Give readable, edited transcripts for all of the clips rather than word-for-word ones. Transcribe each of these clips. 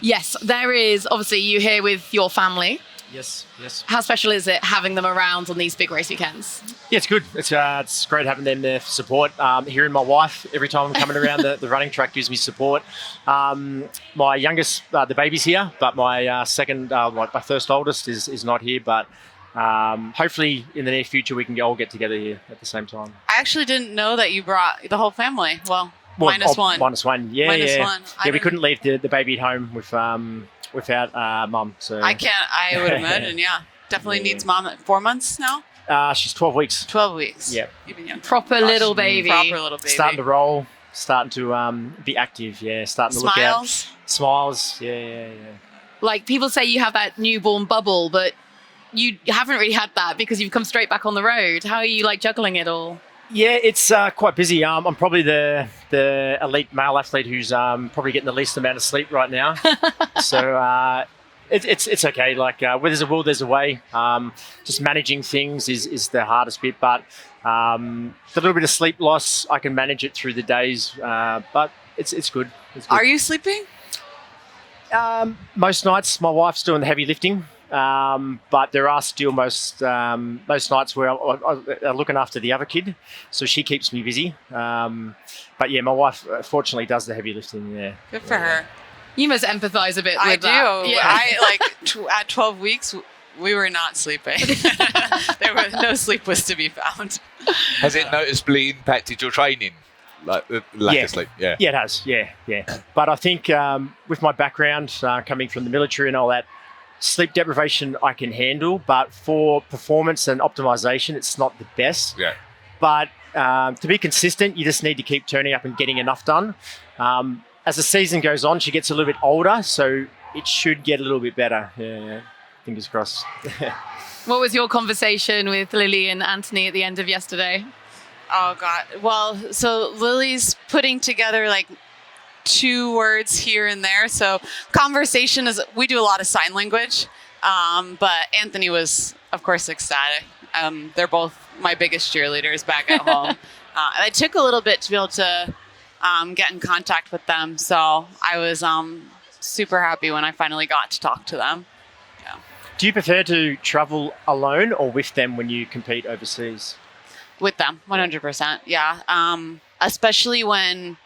Yes, there is. Obviously, you're here with your family. Yes. How special is it having them around on these big race weekends? Yeah, it's good. It's great having them there for support. Hearing my wife every time I'm coming around the running track gives me support. My youngest, the baby's here, but my second, my first oldest is not here. But hopefully in the near future we can all get together here at the same time. I actually didn't know that you brought the whole family. Well, minus one. Minus one. Yeah, minus yeah. one. Yeah, we couldn't leave the baby at home without mum. So I can't. I would imagine. Yeah, definitely needs mom at 4 months now. She's 12 weeks. 12 weeks. Yeah. Even young. Proper little baby. Starting to roll. Starting to be active. Yeah. Starting to look out. Smiles. Yeah. Like, people say you have that newborn bubble, but you haven't really had that because you've come straight back on the road. How are you juggling it all? Yeah, it's quite busy. I'm probably the elite male athlete who's probably getting the least amount of sleep right now. So it's okay. Where there's a will, there's a way. Just managing things is the hardest bit. But the little bit of sleep loss, I can manage it through the days. But it's good. Are you sleeping? Most nights, my wife's doing the heavy lifting. But there are still most nights where I'm looking after the other kid, so she keeps me busy. But yeah, my wife fortunately does the heavy lifting. Yeah, good for her. You must empathise a bit with that. I do. Yeah. I at 12 weeks we were not sleeping. There was no sleep was to be found. Has it noticeably impacted your training? Like the lack of sleep? Yeah, it has. Yeah. But I think with my background coming from the military and all that, sleep deprivation I can handle, but for performance and optimization, it's not the best. Yeah. But to be consistent, you just need to keep turning up and getting enough done. As the season goes on, she gets a little bit older, so it should get a little bit better. Yeah. Fingers crossed. What was your conversation with Lily and Anthony at the end of yesterday? Oh, God. Well, so Lily's putting together 2 words here and there. So conversation is, we do a lot of sign language, but Anthony was, of course, ecstatic. They're both my biggest cheerleaders back at home. It took a little bit to be able to get in contact with them. So I was super happy when I finally got to talk to them. Yeah. Do you prefer to travel alone or with them when you compete overseas? With them, 100%. Yeah. Especially when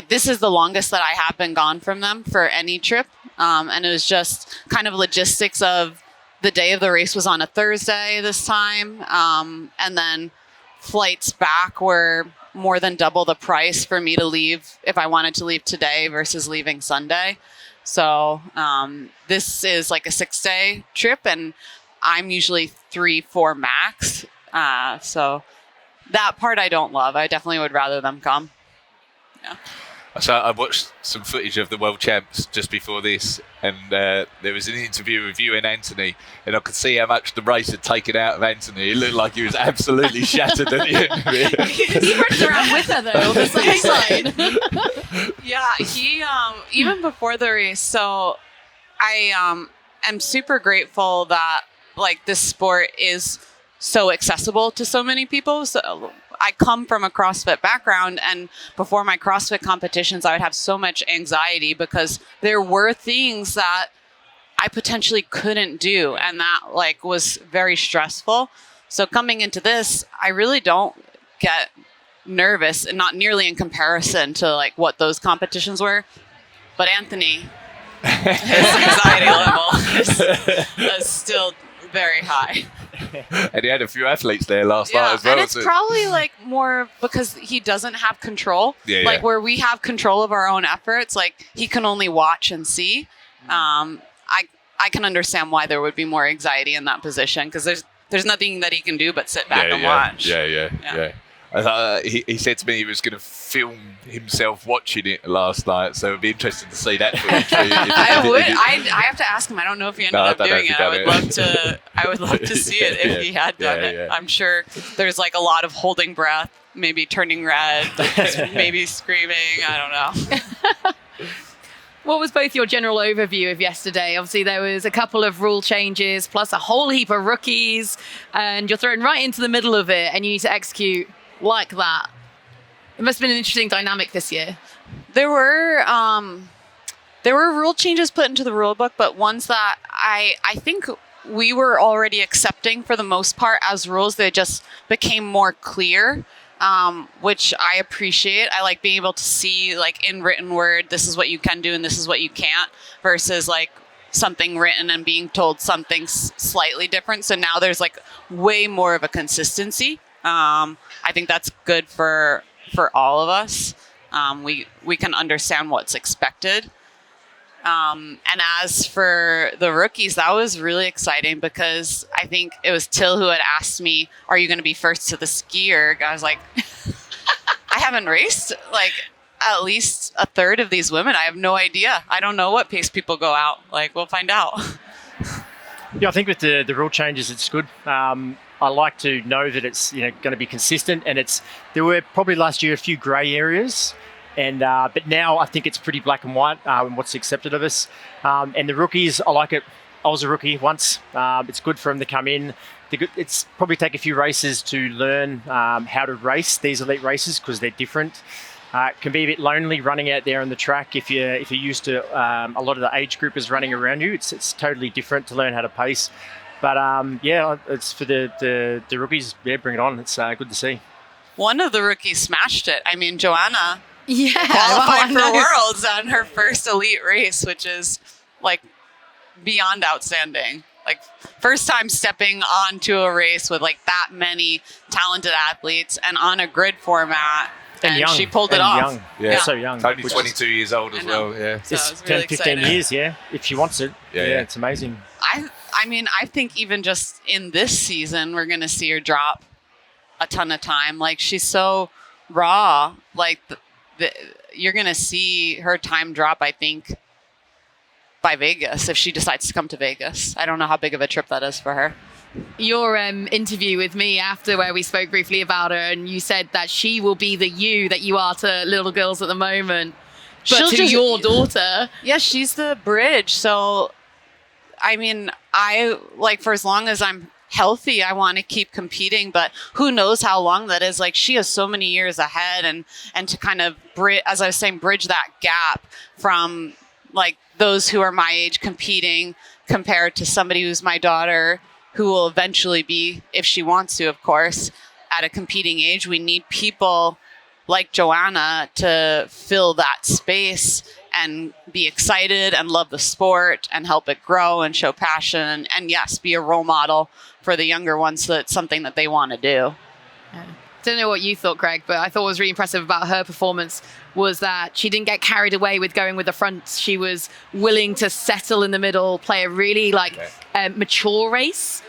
this is the longest that I have been gone from them for any trip. And it was just kind of logistics of the day of the race was on a Thursday this time. And then flights back were more than double the price for me to leave if I wanted to leave today versus leaving Sunday. So this is a 6-day trip and I'm usually 3-4 max. So that part I don't love. I definitely would rather them come. Yeah. So I watched some footage of the World Champs just before this, and there was an interview with you and Anthony, and I could see how much the race had taken out of Anthony. It looked like he was absolutely shattered at the end of it. He runs around with her though, on the side. Yeah, he even before the race. So I am super grateful that this sport is so accessible to so many people. So I come from a CrossFit background, and before my CrossFit competitions, I would have so much anxiety because there were things that I potentially couldn't do, and that was very stressful. So coming into this, I really don't get nervous, and not nearly in comparison to what those competitions were. But Anthony, his anxiety level is still very high. And he had a few athletes there last night as well. And it's probably more because he doesn't have control. Yeah. Where we have control of our own efforts, he can only watch and see. I can understand why there would be more anxiety in that position because there's nothing that he can do but sit back and watch. Yeah. He said to me he was going to film himself watching it last night, so it'd be interesting to see that footage. I have to ask him. I don't know if he ended up doing it. I would love to see it if he had done it. Yeah. I'm sure there's a lot of holding breath, maybe turning red, maybe screaming. I don't know. What was both your general overview of yesterday? Obviously, there was a couple of rule changes, plus a whole heap of rookies, and you're thrown right into the middle of it, and you need to execute like that. It must have been an interesting dynamic this year. There there were rule changes put into the rule book, but ones that I think we were already accepting for the most part as rules. They just became more clear, which I appreciate. I like being able to see, like, in written word, this is what you can do and this is what you can't, versus like something written and being told something slightly different. So now there's like way more of a consistency. I think that's good for all of us. We can understand what's expected. And as for the rookies, that was really exciting because I think it was Till who had asked me, are you going to be first to the skier? I was like, I haven't raced like at least a third of these women. I have no idea. I don't know what pace people go out. Like, we'll find out. Yeah, I think with the rule changes, it's good. I like to know that it's going to be consistent, and there were probably last year a few grey areas. And but now I think it's pretty black and white what's accepted of us. And the rookies, I like it. I was a rookie once. It's good for them to come in. It's probably take a few races to learn how to race these elite races because they're different. It can be a bit lonely running out there on the track if you're used to a lot of the age groupers running around you. It's totally different to learn how to pace. But yeah, it's for the rookies. Yeah, bring it on. It's good to see. One of the rookies smashed it. I mean, Joanna. Yeah, qualified for Worlds on her first elite race, which is like beyond outstanding. Like, first time stepping onto a race with like that many talented athletes and on a grid format. And young, she pulled it off. Young. Yeah, so young. Only 22 years old as well. Yeah, so it's really 10, 15 years. Yeah, if she wants it. Yeah, it's amazing. I mean, I think even just in this season, we're gonna see her drop a ton of time. Like, she's so raw. Like, you're going to see her time drop, I think, by Vegas, if she decides to come to Vegas. I don't know how big of a trip that is for her. Your interview with me after, where we spoke briefly about her, and you said that she will be the you that you are to little girls at the moment, but to your daughter. Yeah, she's the bridge. So, I mean, for as long as I'm healthy, I want to keep competing, but who knows how long that is. Like, she has so many years ahead, and to kind of as I was saying, bridge that gap from like those who are my age competing compared to somebody who's my daughter, who will eventually be, if she wants to, of course, at a competing age. We need people like Joanna to fill that space and be excited and love the sport and help it grow and show passion and yes, be a role model for the younger ones so it's something that they want to do. Yeah. Don't know what you thought, Greg, but I thought what was really impressive about her performance was that she didn't get carried away with going with the front. She was willing to settle in the middle, play a really mature race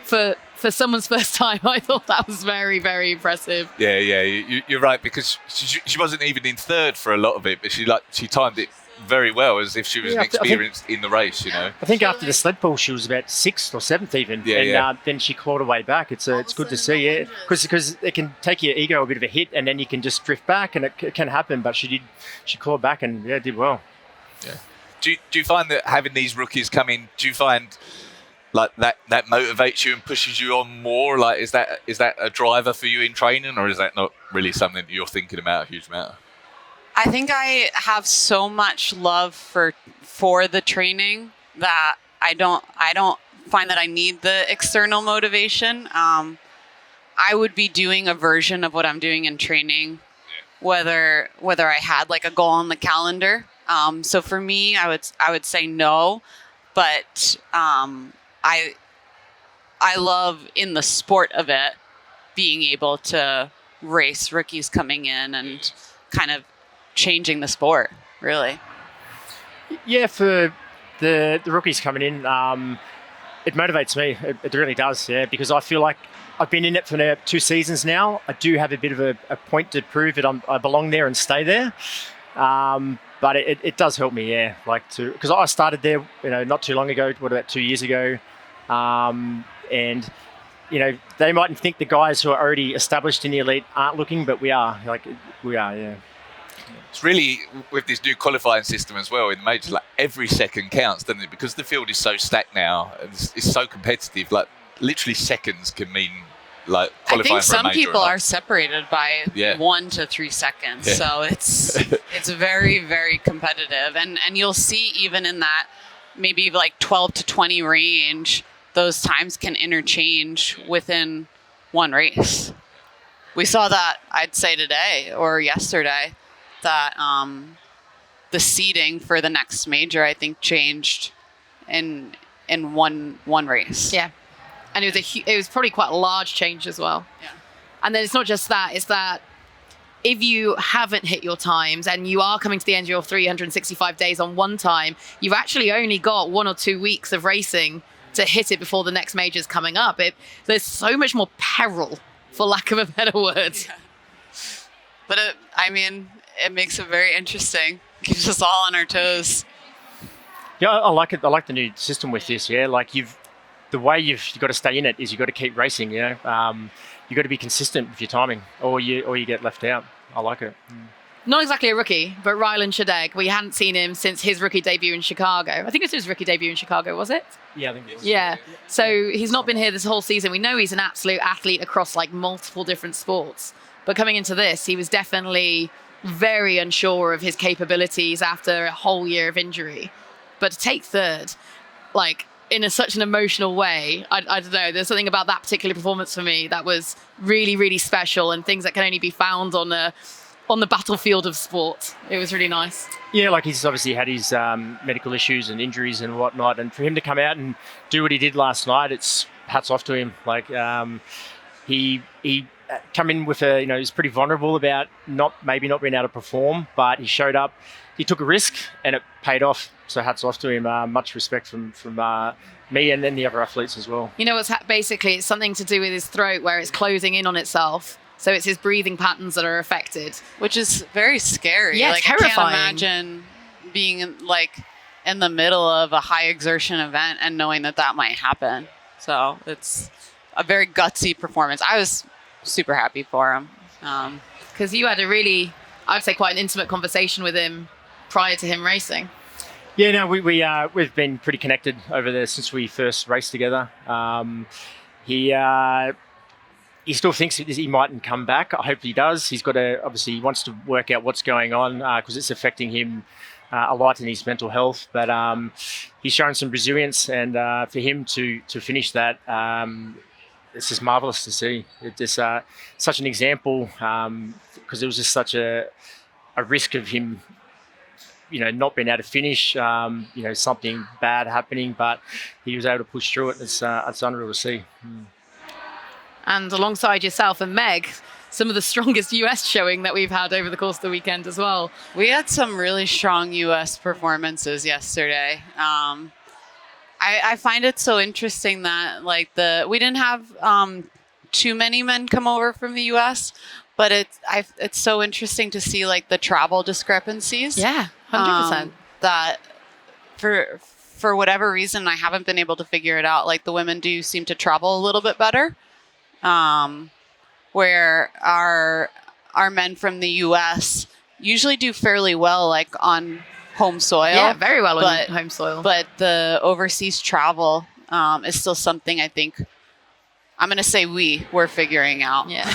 for someone's first time. I thought that was very, very impressive. Yeah, you're right, because she wasn't even in third for a lot of it, but she timed it very well, as if she was experienced in the race, I think after the sled pull, she was about 6th or 7th even, then she clawed her way back. It's good to see, because it can take your ego a bit of a hit, and then you can just drift back, and it can happen. But she clawed back and did well. Yeah. Do you find that having these rookies come in, do you find like that motivates you and pushes you on more? Like, is that a driver for you in training, or is that not really something that you're thinking about a huge amount? I think I have so much love for the training that I don't find that I need the external motivation. I would be doing a version of what I'm doing in training, whether I had like a goal on the calendar. So for me, I would say no, but I love in the sport of it being able to race rookies coming in and kind of changing the sport, really. Yeah, for the rookies coming in, it motivates me. It really does, because I feel like I've been in it for now 2 seasons now. I do have a bit of a point to prove that I belong there and stay there. But it does help me, because I started there, not too long ago, about 2 years ago, and they mightn't think the guys who are already established in the elite aren't looking, but we are, yeah. It's really, with this new qualifying system as well in the majors, like every second counts, doesn't it? Because the field is so stacked now, it's so competitive. Like, literally seconds can mean like I qualifying think for a some major. people are separated by Yeah. 1 to 3 seconds, Yeah. so it's very, very competitive, and you'll see even in that maybe like 12 to 20 range, those times can interchange within one race. We saw that, I'd say today or yesterday, that the seeding for the next major, I think, changed in one race. Yeah. And it was probably quite a large change as well. Yeah. And then it's not just that, it's that if you haven't hit your times and you are coming to the end of your 365 days on one time, you've actually only got 1 or 2 weeks of racing to hit it before the next major's coming up. There's so much more peril, for lack of a better word. Yeah. But it makes it very interesting. Keeps us all on our toes. Yeah, I like it. I like the new system with this. Yeah, like the way you've got to stay in it is you've got to keep racing. You've got to be consistent with your timing, or you get left out. I like it. Not exactly a rookie, but Rylan Shadegg. We hadn't seen him since his rookie debut in Chicago. I think it was his rookie debut in Chicago, was it? Yeah, I think it was. Yeah. So he's not been here this whole season. We know he's an absolute athlete across like multiple different sports. But coming into this, he was definitely very unsure of his capabilities after a whole year of injury. But to take third, like in such an emotional way, I don't know. There's something about that particular performance for me that was really, really special, and things that can only be found on the battlefield of sport. It was really nice. Yeah, like he's obviously had his medical issues and injuries and whatnot, and for him to come out and do what he did last night, it's hats off to him. Like he come in with he's pretty vulnerable about not being able to perform, but he showed up. He took a risk and it paid off. So hats off to him. Much respect from me and then the other athletes as well. You know what's basically it's something to do with his throat where it's closing in on itself. So it's his breathing patterns that are affected, which is very scary. Yeah, like, terrifying. I can't imagine being in the middle of a high exertion event and knowing that might happen. So it's a very gutsy performance. I was super happy for him. Because you had a really, I would say, quite an intimate conversation with him prior to him racing. Yeah, no, we've been pretty connected over there since we first raced together. He still thinks he mightn't come back. I hope he does. He wants to work out what's going on because it's affecting him a lot in his mental health. But he's shown some resilience, and for him to finish that, it's just marvelous to see. It's such an example because it was just such a risk of him, not being able to finish, something bad happening, but he was able to push through it. It's unreal to see. And alongside yourself and Meg, some of the strongest US showing that we've had over the course of the weekend as well. We had some really strong US performances yesterday. I find it so interesting that we didn't have too many men come over from the US, but it's so interesting to see the travel discrepancies. Yeah, 100%. That for whatever reason, I haven't been able to figure it out. The women do seem to travel a little bit better. Where our men from the U.S. usually do fairly well, on home soil. Yeah, very well on home soil. But the overseas travel is still something I think I'm going to say we're figuring out. Yeah.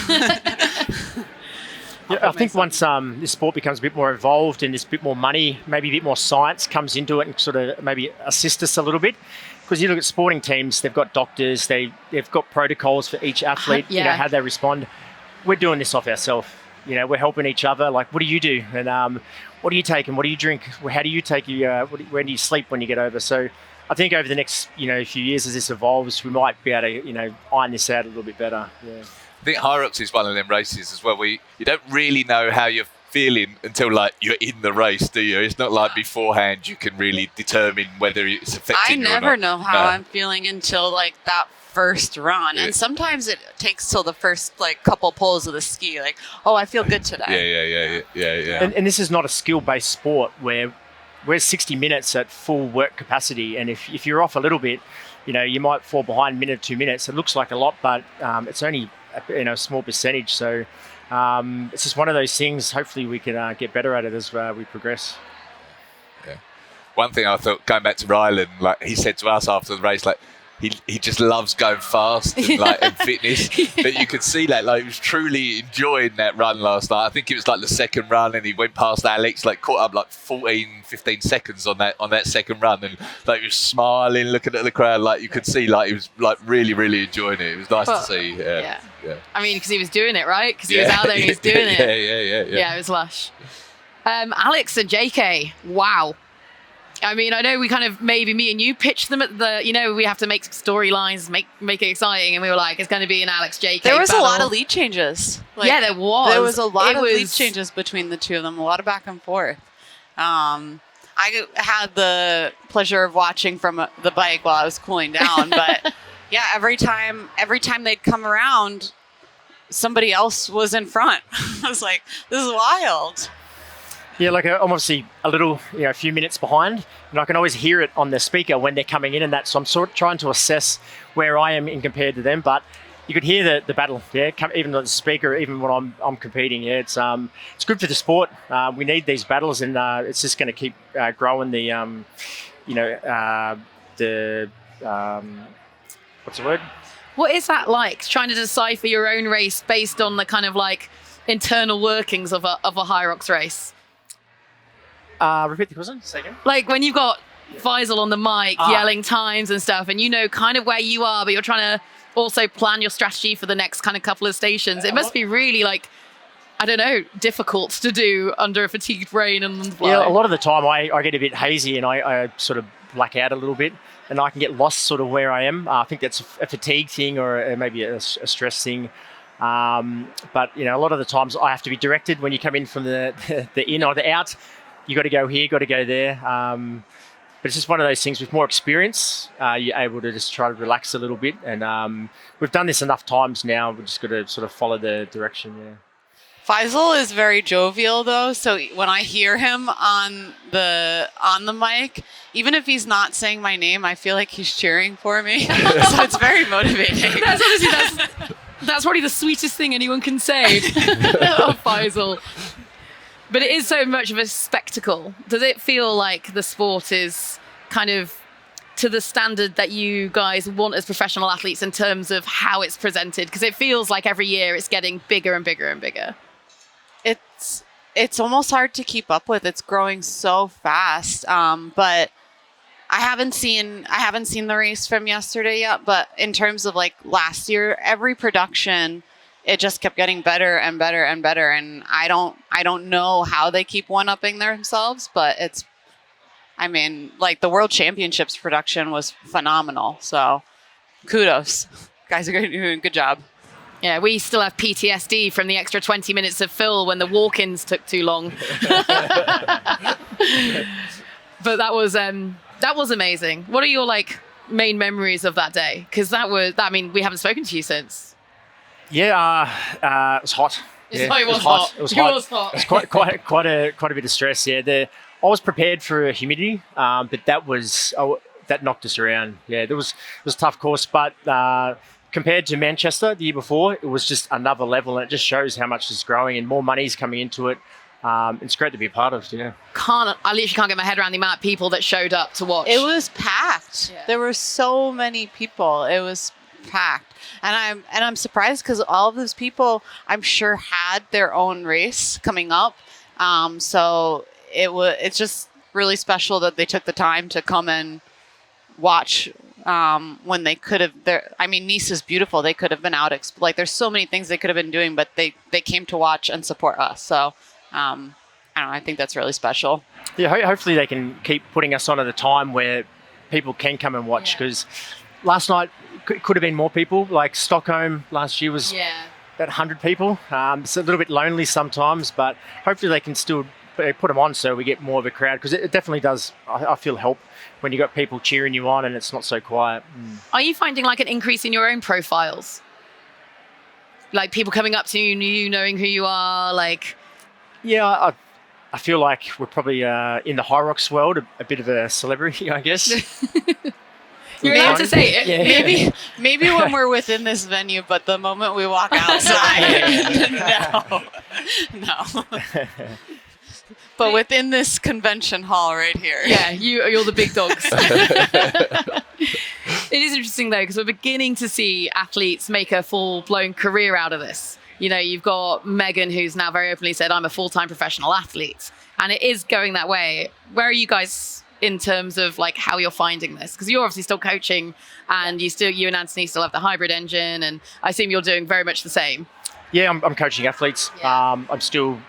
Yeah, I think once this sport becomes a bit more involved and there's a bit more money, maybe a bit more science comes into it and sort of maybe assist us a little bit. Because you look at sporting teams, they've got doctors, they've got protocols for each athlete, how they respond. We're doing this off ourselves. We're helping each other. What do you do? And what do you take and what do you drink? How do you take where do you sleep when you get over? So I think over the next few years as this evolves, we might be able to iron this out a little bit better. Yeah. I think Hyrox is one of them races as well where you don't really know how you're feeling until you're in the race, do you? It's not like beforehand you can really determine whether it's affecting you or not. I never know how I'm feeling until that first run, and sometimes it takes till the first couple pulls of the ski. I feel good today. Yeah. And this is not a skill-based sport where we're 60 minutes at full work capacity, and if you're off a little bit, you might fall behind a minute, 2 minutes. It looks like a lot, but it's only a small percentage. So. It's just one of those things. Hopefully we can get better at it as we progress. Yeah. One thing I thought, going back to Rylan, he said to us after the race, he just loves going fast and fitness. But you could see that he was truly enjoying that run last night. I think it was the second run, and he went past Alex, caught up 14, 15 seconds on that second run, and he was smiling, looking at the crowd. You could see he was really, really enjoying it. It was nice to see. Yeah. I mean, because he was doing it, right? Because he was out there and he was doing it. Yeah. Yeah, it was lush. Alex and JK, wow. I mean, I know we kind of, maybe me and you pitched them at we have to make storylines, make it exciting, and we were like, it's going to be an Alex JK There was battle. a lot of lead changes. Yeah, there was. There was a lot of lead changes between the two of them, a lot of back and forth. I had the pleasure of watching from the bike while I was cooling down, but yeah, every time they'd come around, somebody else was in front. I was like, this is wild. Yeah, I'm obviously a little, a few minutes behind, and I can always hear it on the speaker when they're coming in and that. So I'm sort of trying to assess where I am in compared to them. But you could hear the battle, even on the speaker, even when I'm competing. Yeah, it's good for the sport. We need these battles, and it's just going to keep growing the, what's the word? What is that like? Trying to decipher your own race based on the kind of internal workings of a Hyrox race. Repeat the question, second. When you've got Faisal on the mic yelling times and stuff, and kind of where you are, but you're trying to also plan your strategy for the next kind of couple of stations. It must be really I don't know, difficult to do under a fatigued brain and on the fly. Yeah, a lot of the time I get a bit hazy and I sort of black out a little bit, and I can get lost sort of where I am. I think that's a fatigue thing or maybe a stress thing. But a lot of the times I have to be directed when you come in from the in or the out. You got to go here, got to go there. But it's just one of those things with more experience, you're able to just try to relax a little bit. And we've done this enough times now. We've just got to sort of follow the direction. Yeah. Faisal is very jovial though, so when I hear him on the mic, even if he's not saying my name, I feel like he's cheering for me. So it's very motivating. That's probably the sweetest thing anyone can say of Faisal. But it is so much of a spectacle. Does it feel like the sport is kind of to the standard that you guys want as professional athletes in terms of how it's presented? Because it feels like every year it's getting bigger and bigger and bigger. It's almost hard to keep up with. It's growing so fast. But I haven't seen the race from yesterday yet. But in terms of last year, every production, it just kept getting better and better and better. And I don't know how they keep one-upping themselves, but the World Championships production was phenomenal. So kudos. Guys are doing a good job. Yeah, we still have PTSD from the extra 20 minutes of fill when the walk-ins took too long. But that was amazing. What are your main memories of that day? Because we haven't spoken to you since. Yeah, it was hot. It was hot. It was quite a bit of stress. Yeah, I was prepared for humidity, but that knocked us around. Yeah, it was a tough course, but compared to Manchester the year before, it was just another level, and it just shows how much it's growing and more money's coming into it. It's great to be a part of. Yeah, I literally can't get my head around the amount of people that showed up to watch. It was packed. Yeah. There were so many people. It was packed. And I'm surprised because all of those people, I'm sure, had their own race coming up. So it's just really special that they took the time to come and watch when they could have. Nice is beautiful. They could have been out. There's so many things they could have been doing, but they came to watch and support us. So I don't know. I think that's really special. Yeah, hopefully they can keep putting us on at a time where people can come and watch because. Last night could have been more people. Stockholm last year was about 100 people. It's a little bit lonely sometimes, but hopefully they can still put them on so we get more of a crowd because it definitely does, I feel, help when you got people cheering you on and it's not so quiet. Are you finding an increase in your own profiles? People coming up to you, knowing who you are? Yeah, I feel like we're probably in the Hyrox world a bit of a celebrity, I guess. You're allowed to say it. Yeah. Maybe when we're within this venue, but the moment we walk outside, no. But within this convention hall right here. Yeah, you're the big dogs. It is interesting though, because we're beginning to see athletes make a full-blown career out of this. You know, you've got Megan, who's now very openly said, I'm a full-time professional athlete. And it is going that way. Where are you guys in terms of like how you're finding this? Because you're obviously still coaching, and you and Anthony still have the hybrid engine, and I assume you're doing very much the same. Yeah, I'm coaching athletes. Yeah. I'm still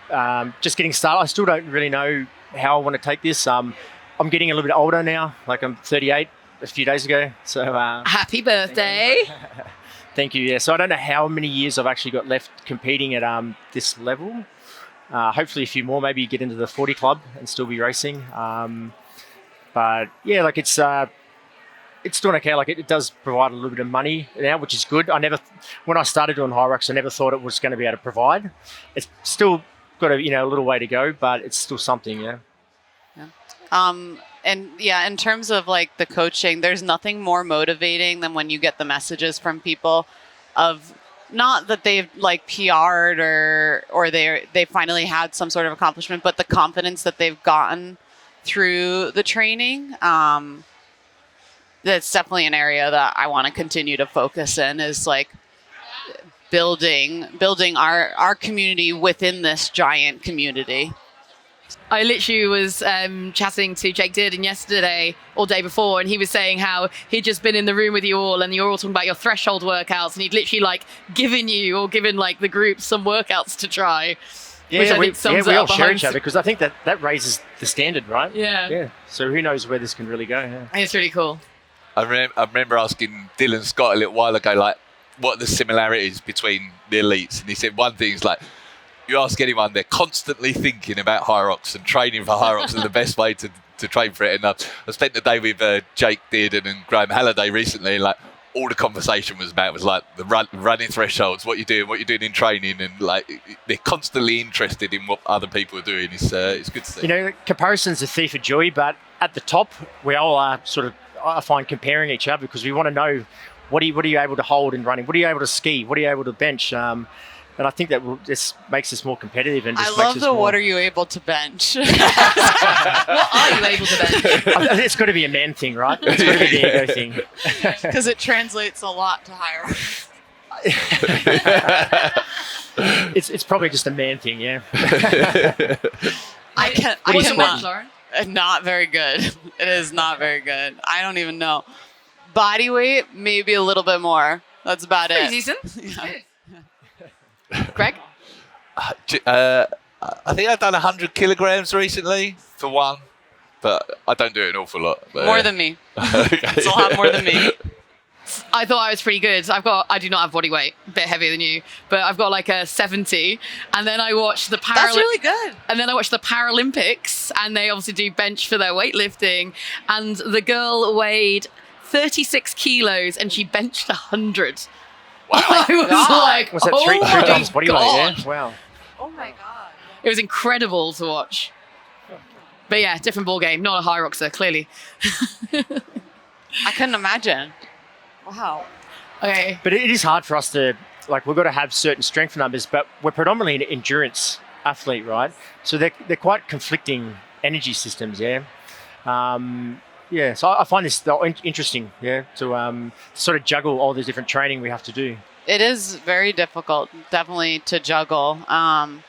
just getting started. I still don't really know how I want to take this. I'm getting a little bit older now. Like I'm 38 a few days ago. So Happy birthday. thank you. Yeah. So I don't know how many years I've actually got left competing at this level. Hopefully a few more. Maybe get into the 40 club and still be racing. But yeah, like it's doing okay. Like it does provide a little bit of money now, which is good. When I started doing Hyrox, I never thought it was going to be able to provide. It's still got a little way to go, but it's still something. Yeah. And yeah, in terms of like the coaching, there's nothing more motivating than when you get the messages from people of not that they've like PR'd or they finally had some sort of accomplishment, but the confidence that they've gotten through the training. That's definitely an area that I want to continue to focus in, is like building our community within this giant community. I literally was chatting to Jake Dearden yesterday or day before, and he was saying how he'd just been in the room with you all, and you're all talking about your threshold workouts, and he'd literally like given like the group some workouts to try. Yeah, we all share each other, because I think that raises the standard, right? Yeah. Yeah. So who knows where this can really go? Yeah. It's really cool. I remember asking Dylan Scott a little while ago, like, what are the similarities between the elites? And he said one thing is like, you ask anyone, they're constantly thinking about Hyrox and training for Hyrox and the best way to train for it. And I spent the day with Jake Dearden and Graham Halliday recently, and like all the conversation was like the running thresholds, what you're doing in training, and like they're constantly interested in what other people are doing. It's good to see. Comparison's a thief of joy, but at the top, we all are sort of, I find, comparing each other, because we want to know what are you able to hold in running, what are you able to ski, what are you able to bench, and I think that just makes us more competitive. And just I love what are you able to bench? What are you able to bench? It's got to be a man thing, right? It's got to be the ego thing. Because it translates a lot to higher. It's probably just a man thing, yeah. I What's your bench, Lauren? Not very good. It is not very good. I don't even know. Body weight, maybe a little bit more. That's about Pretty it. decent. Yeah. Greg? I think I've done 100 kilograms recently for one, but I don't do it an awful lot. But, More than me. Okay. It's a lot more than me. I thought I was pretty good. I do not have body weight, a bit heavier than you, but I've got like a 70. And then I watched the That's really good. And then I watched the Paralympics, and they obviously do bench for their weightlifting. And the girl weighed 36 kilos, and she benched 100. Wow. I was like, What's that, three times body weight? Yeah? Wow. Oh my God. It was incredible to watch. But yeah, different ball game. Not a Hyroxer, clearly. I couldn't imagine. Wow. Okay. But it is hard for us to, like, we've got to have certain strength numbers, but we're predominantly an endurance athlete, right? So they're quite conflicting energy systems, yeah? Yeah, so I find this interesting, yeah, to sort of juggle all the different training we have to do. It is very difficult, definitely, to juggle. And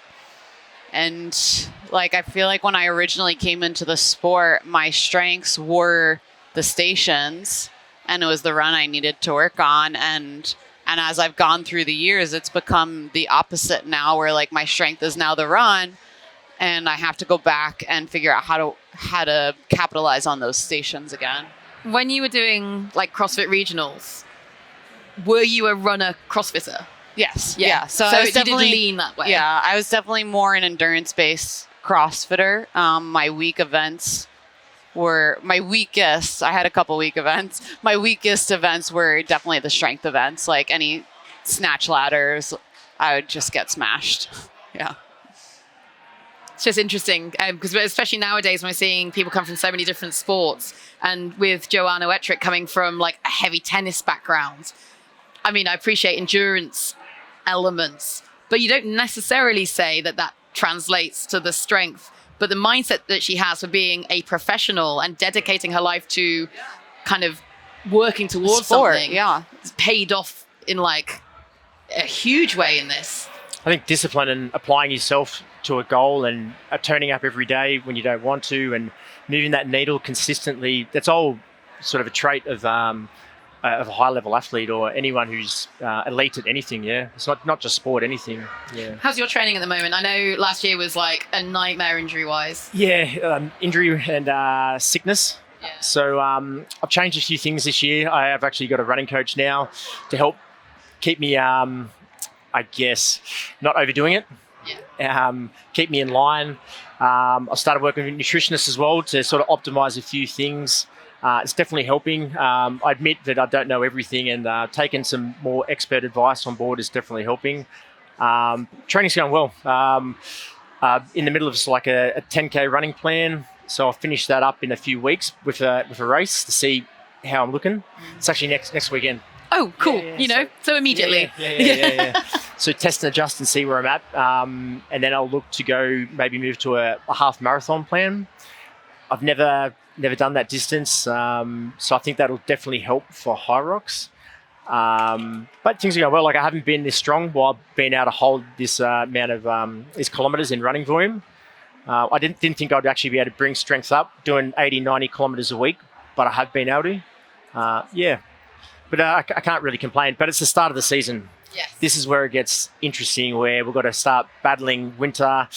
like, I feel like when I originally came into the sport, my strengths were the stations, and it was the run I needed to work on. And as I've gone through the years, it's become the opposite now, where like my strength is now the run, and I have to go back and figure out how to capitalize on those stations again. When you were doing like CrossFit regionals, were you a runner CrossFitter? Yes. Yeah. Yeah. So I was you did definitely lean that way. Yeah, I was definitely more an endurance-based CrossFitter. My weak events were my weakest. I had a couple weak events. My weakest events were definitely the strength events, like any snatch ladders. I would just get smashed. Yeah. It's just interesting because especially nowadays when we're seeing people come from so many different sports, and with Joanna Ettrick coming from like a heavy tennis background, I mean, I appreciate endurance elements, but you don't necessarily say that translates to the strength. But the mindset that she has for being a professional and dedicating her life to kind of working towards Sport, something, yeah. it's paid off in like a huge way in this. I think discipline and applying yourself to a goal and turning up every day when you don't want to and moving that needle consistently, that's all sort of a trait of a high-level athlete or anyone who's elite at anything, yeah. It's not just sport, anything, yeah. How's your training at the moment? I know last year was like a nightmare injury-wise. Yeah, injury and sickness. Yeah. So I've changed a few things this year. I have actually got a running coach now to help keep me, I guess, not overdoing it. Yeah. Keep me in line. I started working with a nutritionist as well to sort of optimize a few things. It's definitely helping. I admit that I don't know everything, and taking some more expert advice on board is definitely helping. Training's going well. In the middle of like a 10K running plan, so I'll finish that up in a few weeks with a race to see how I'm looking. It's actually next weekend. Oh, cool. Yeah, so immediately. Yeah. So test and adjust and see where I'm at. And then I'll look to go maybe move to a half marathon plan. I've never done that distance. So I think that'll definitely help for Hyrox. But things are going well. Like, I haven't been this strong while being able to hold this amount of these kilometers in running volume. I didn't think I'd actually be able to bring strength up doing 80, 90 kilometers a week, but I have been able to. But I can't really complain. But it's the start of the season. Yes. This is where it gets interesting, where we've got to start battling winter.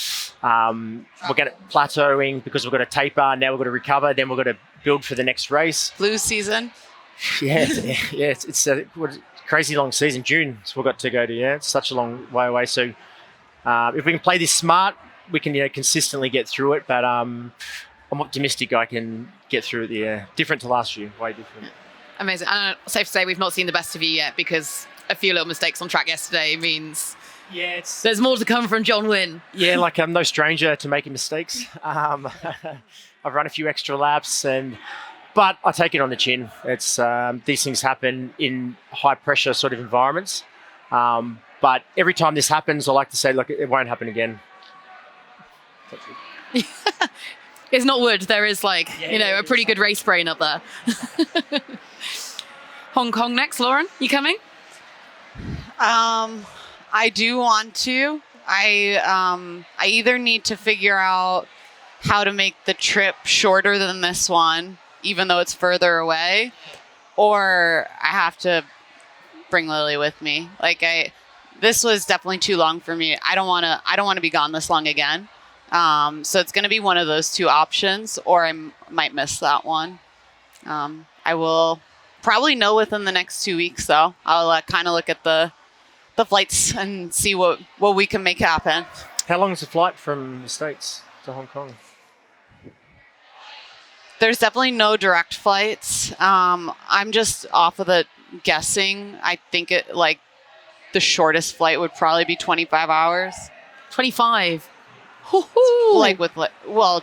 We're going to plateauing because we've got to taper. Now we've got to recover. Then we've got to build for the next race. Flu season. It's a crazy long season. June, so we've got to go to. Yeah, it's such a long way away. So if we can play this smart, we can consistently get through it. But I'm optimistic I can get through it. Different to last year, way different. Amazing. And safe to say we've not seen the best of you yet, because a few little mistakes on track yesterday means there's more to come from John Wynn. Yeah, like I'm no stranger to making mistakes. I've run a few extra laps, but I take it on the chin. It's these things happen in high pressure sort of environments. But every time this happens, I like to say, look, it won't happen again. It's not wood. There is a pretty good race brain up there. Hong Kong next, Lauren. You coming? I do want to. I either need to figure out how to make the trip shorter than this one, even though it's further away, or I have to bring Lily with me. This was definitely too long for me. I don't want to be gone this long again. So it's going to be one of those two options, or I might miss that one. I will probably know within the next 2 weeks, though. I'll kind of look at the flights and see what we can make happen. How long is the flight from the States to Hong Kong? There's definitely no direct flights. I'm just off of the guessing. I think the shortest flight would probably be 25 hours. 25.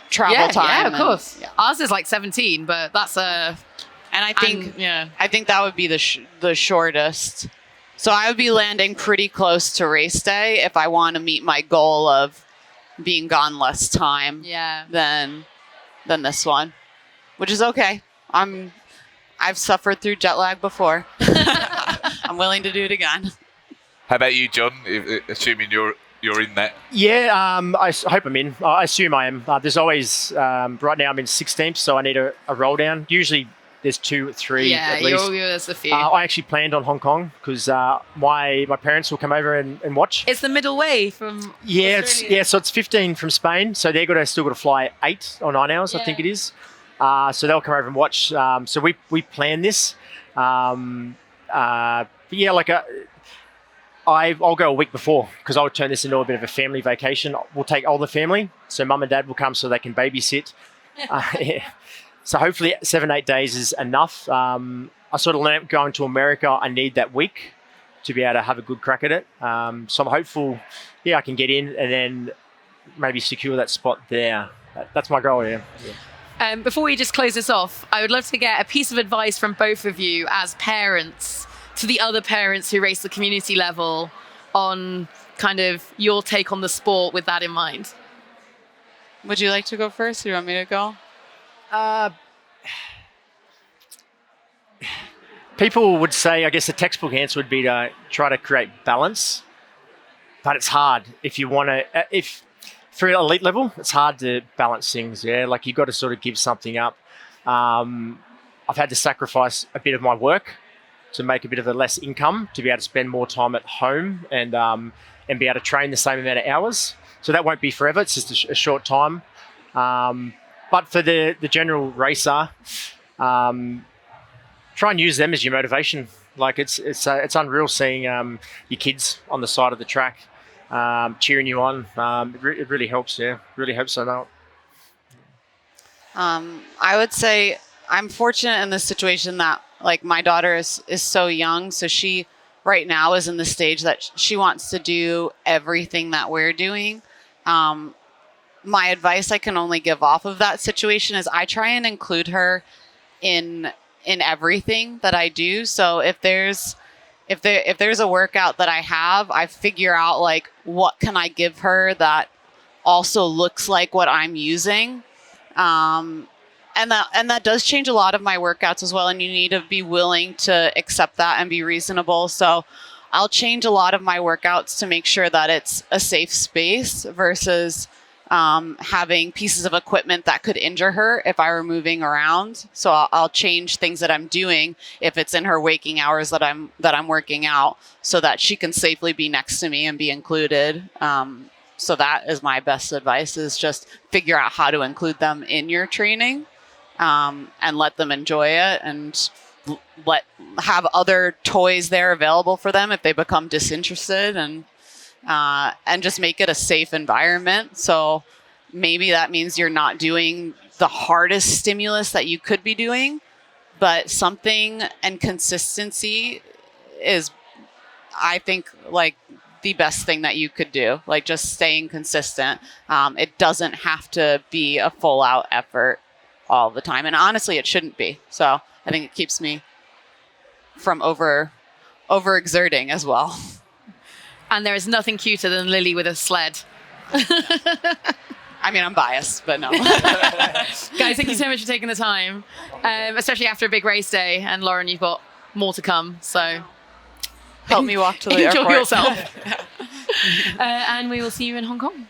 Travel time. Yeah, of course. Ours is 17, but that's and I think that would be the shortest. So I would be landing pretty close to race day if I want to meet my goal of being gone less time than this one, which is okay. I've suffered through jet lag before. I'm willing to do it again. How about you, John? Assuming you're in that. Yeah, I hope I'm in. I assume I am. There's always right now I'm in 16th, so I need a roll down. Usually there's 2 or 3 at least. There's a few. I actually planned on Hong Kong because my parents will come over and watch. It's the middle way from Australia. So it's 15 from Spain, so they're still got to fly 8 or 9 hours, I think it is. So they'll come over and watch. So we plan this. I'll go a week before because I'll turn this into a bit of a family vacation. We'll take all the family, so mum and dad will come so they can babysit. So hopefully 7-8 days is enough. I sort of learned going to America, I need that week to be able to have a good crack at it. So I'm hopeful, I can get in and then maybe secure that spot there. That's my goal, Before we just close this off, I would love to get a piece of advice from both of you as parents to the other parents who race the community level on kind of your take on the sport with that in mind. Would you like to go first, or do you want me to go? People would say, I guess the textbook answer would be to try to create balance, but it's hard if you want to. If for elite level, it's hard to balance things. Yeah, like you've got to sort of give something up. I've had to sacrifice a bit of my work to make a bit of a less income to be able to spend more time at home and be able to train the same amount of hours. So that won't be forever. It's just a short time. But for the general racer, try and use them as your motivation. Like it's unreal seeing your kids on the side of the track cheering you on. It really helps. Yeah, really helps. I know. I would say I'm fortunate in this situation that like my daughter is so young, so she right now is in the stage that she wants to do everything that we're doing. My advice I can only give off of that situation is I try and include her in everything that I do. So if there's a workout that I have, I figure out like what can I give her that also looks like what I'm using. And that does change a lot of my workouts as well. And you need to be willing to accept that and be reasonable. So I'll change a lot of my workouts to make sure that it's a safe space versus having pieces of equipment that could injure her if I were moving around. So I'll change things that I'm doing if it's in her waking hours that I'm working out, so that she can safely be next to me and be included. So that is my best advice: is just figure out how to include them in your training, and let them enjoy it, and have other toys there available for them if they become disinterested, and just make it a safe environment. So maybe that means you're not doing the hardest stimulus that you could be doing, but something and consistency is, I think, like the best thing that you could do. Like just staying consistent. It doesn't have to be a full out effort all the time. And honestly, it shouldn't be. So I think it keeps me from overexerting as well. And there is nothing cuter than Lily with a sled. I mean, I'm biased, but no. Guys, thank you so much for taking the time, especially after a big race day. And Lauren, you've got more to come, so help me walk to the airport. Enjoy yourself. And we will see you in Hong Kong.